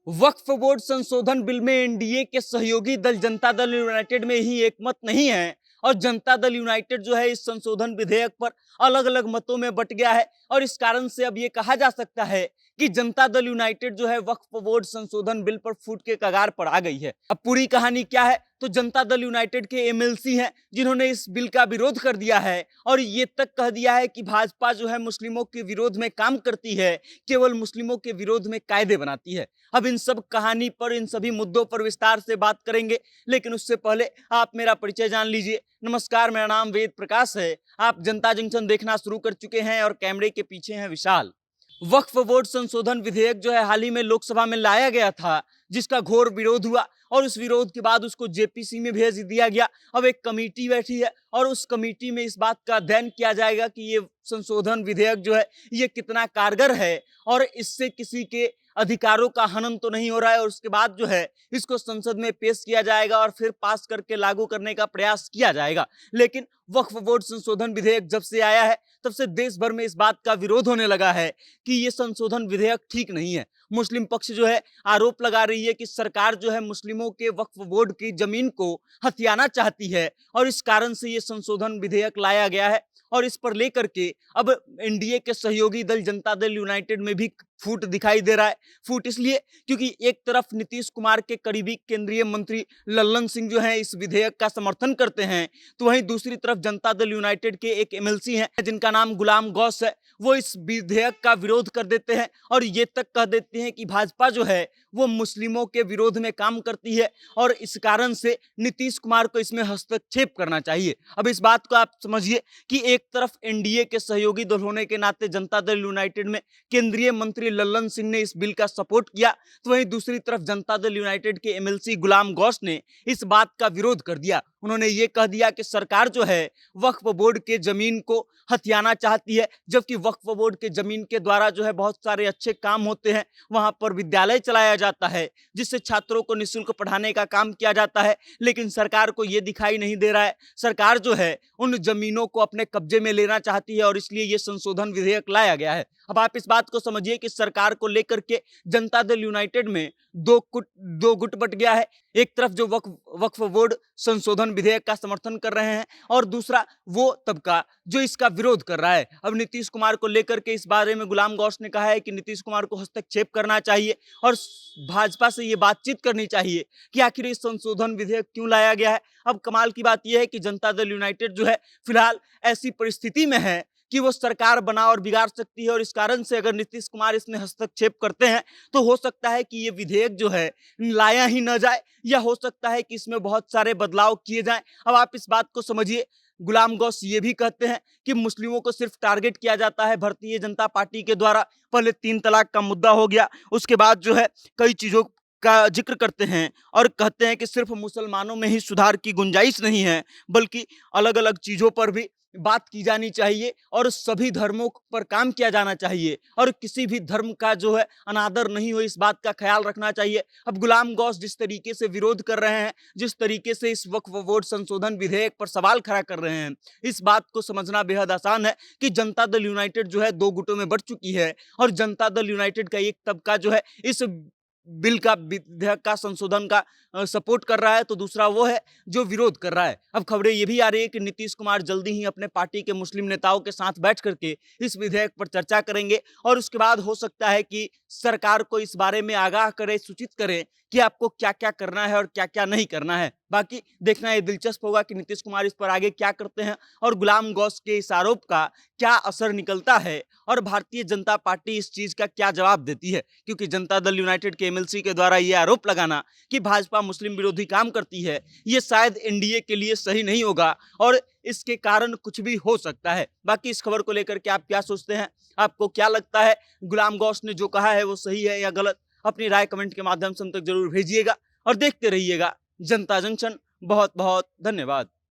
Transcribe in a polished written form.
वक्फ board संशोधन bill में NDA के सहयोगी दल जनता दल यूनाइटेड में ही एकमत नहीं है और जनता दल यूनाइटेड जो है इस संशोधन विधेयक पर अलग अलग मतों में बंट गया है। और इस कारण से अब ये कहा जा सकता है कि जनता दल यूनाइटेड जो है वक्फ बोर्ड संशोधन बिल पर फूट के कगार पर आ गई है। अब पूरी कहानी क्या है, तो जनता दल यूनाइटेड के एमएलसी हैं जिन्होंने इस बिल का विरोध कर दिया है और ये तक कह दिया है कि भाजपा जो है मुस्लिमों के विरोध में काम करती है, केवल मुस्लिमों के विरोध में कायदे बनाती है। अब इन सब कहानी पर, इन सभी मुद्दों पर विस्तार से बात करेंगे, लेकिन उससे पहले आप मेरा परिचय जान लीजिए। नमस्कार, मेरा नाम वेद प्रकाश है। आप जनता जंक्शन देखना शुरू कर चुके हैं और कैमरे के पीछे हैं विशाल। वक्फ बोर्ड संशोधन विधेयक जो है हाल ही में लोकसभा में लाया गया था, जिसका घोर विरोध हुआ और उस विरोध के बाद उसको जेपीसी में भेज दिया गया। अब एक कमेटी बैठी है और उस कमेटी में इस बात का अध्ययन किया जाएगा कि ये संशोधन विधेयक जो है ये कितना कारगर है और इससे किसी के अधिकारों का हनन तो नहीं हो रहा है। और उसके बाद जो है इसको संसद में पेश किया जाएगा और फिर पास करके लागू करने का प्रयास किया जाएगा। लेकिन वक्फ बोर्ड संशोधन विधेयक जब से आया है तब से देश भर में इस बात का विरोध होने लगा है कि ये संशोधन विधेयक ठीक नहीं है। मुस्लिम पक्ष जो है आरोप लगा रही है कि सरकार जो है मुस्लिमों के वक्फ बोर्ड की जमीन को हथियाना चाहती है और इस कारण से ये संशोधन विधेयक लाया गया है। और इस पर लेकर के अब एनडीए के सहयोगी दल जनता दल यूनाइटेड में भी फूट दिखाई दे रहा है। फूट इसलिए क्योंकि एक तरफ नीतीश कुमार के करीबी केंद्रीय मंत्री लल्लन सिंह जो है इस विधेयक का समर्थन करते हैं, तो वहीं दूसरी तरफ जनता दल यूनाइटेड के एक एमएलसी हैं जिनका नाम गुलाम गौस है, वो इस विधेयक का विरोध कर देते हैं और ये तक कह देते हैं कि भाजपा जो है वो मुस्लिमों के विरोध में काम करती है और इस कारण से नीतीश कुमार को इसमें हस्तक्षेप करना चाहिए। अब इस बात को आप समझिए कि एक तरफ एनडीए के सहयोगी दल होने के नाते जनता दल यूनाइटेड में केंद्रीय मंत्री लल्लन सिंह ने इस बिल का सपोर्ट किया, तो वहीं दूसरी तरफ जनता दल यूनाइटेड के एमएलसी गुलाम गौस ने इस बात का विरोध कर दिया। उन्होंने ये कह दिया कि सरकार जो है वक्फ बोर्ड के जमीन को हथियाना चाहती है, जबकि वक्फ बोर्ड के जमीन के द्वारा जो है बहुत सारे अच्छे काम होते हैं। वहां पर विद्यालय चलाया जाता है जिससे छात्रों को निःशुल्क पढ़ाने का काम किया जाता है, लेकिन सरकार को यह दिखाई नहीं दे रहा है। सरकार जो है उन जमीनों को अपने कब्जे में लेना चाहती है और इसलिए यह संशोधन विधेयक लाया गया है। अब आप इस बात को समझिए कि सरकार को लेकर के जनता दल यूनाइटेड में दो गुट बट गया है। एक तरफ जो वक्फ बोर्ड संशोधन विधेयक का समर्थन कर रहे हैं और दूसरा वो तबका जो इसका विरोध कर रहा है। अब नीतीश कुमार को लेकर के इस बारे में गुलाम गौस ने कहा है कि नीतीश कुमार को हस्तक्षेप करना चाहिए और भाजपा से ये बातचीत करनी चाहिए कि आखिर इस संशोधन विधेयक क्यों लाया गया है। अब कमाल की बात यह है कि जनता दल यूनाइटेड जो है फिलहाल ऐसी परिस्थिति में है कि वो सरकार बना और बिगाड़ सकती है और इस कारण से अगर नीतीश कुमार इसमें हस्तक्षेप करते हैं तो हो सकता है कि ये विधेयक जो है लाया ही न जाए या हो सकता है कि इसमें बहुत सारे बदलाव किए जाएं। अब आप इस बात को समझिए, गुलाम गौस ये भी कहते हैं कि मुस्लिमों को सिर्फ टारगेट किया जाता है भारतीय जनता पार्टी के द्वारा। पहले 3 तलाक का मुद्दा हो गया, उसके बाद जो है कई चीजों का जिक्र करते हैं और कहते हैं कि सिर्फ मुसलमानों में ही सुधार की गुंजाइश नहीं है, बल्कि अलग अलग चीजों पर भी बात की जानी चाहिए और सभी धर्मों पर काम किया जाना चाहिए और किसी भी धर्म का जो है अनादर नहीं हो, इस बात का ख्याल रखना चाहिए। अब गुलाम गौस जिस तरीके से विरोध कर रहे हैं, जिस तरीके से इस वक्फ बोर्ड संशोधन विधेयक पर सवाल खड़ा कर रहे हैं, इस बात को समझना बेहद आसान है कि जनता दल यूनाइटेड जो है 2 गुटों में बढ़ चुकी है और जनता दल यूनाइटेड का एक तबका जो है इस बिल का, विधेयक का, संशोधन का सपोर्ट कर रहा है, तो दूसरा वो है जो विरोध कर रहा है। अब खबरें ये भी आ रही है कि नीतीश कुमार जल्दी ही अपने पार्टी के मुस्लिम नेताओं के साथ बैठ करके इस विधेयक पर चर्चा करेंगे और उसके बाद हो सकता है कि सरकार को इस बारे में आगाह करे, सूचित करें कि आपको क्या क्या करना है और क्या क्या नहीं करना है। बाकी देखना ये दिलचस्प होगा कि नीतीश कुमार इस पर आगे क्या करते हैं और गुलाम गौस के इस आरोप का क्या असर निकलता है और भारतीय जनता पार्टी इस चीज का क्या जवाब देती है। क्योंकि जनता दल यूनाइटेड के एमएलसी के द्वारा यह आरोप लगाना कि भाजपा मुस्लिम विरोधी काम करती है, ये शायद एनडीए के लिए सही नहीं होगा और इसके कारण कुछ भी हो सकता है। बाकी इस खबर को लेकर के आप क्या सोचते हैं, आपको क्या लगता है, गुलाम गौस ने जो कहा है वो सही है या गलत? अपनी राय कमेंट के माध्यम से हम तक जरूर भेजिएगा और देखते रहिएगा जनता जंक्शन। बहुत बहुत धन्यवाद।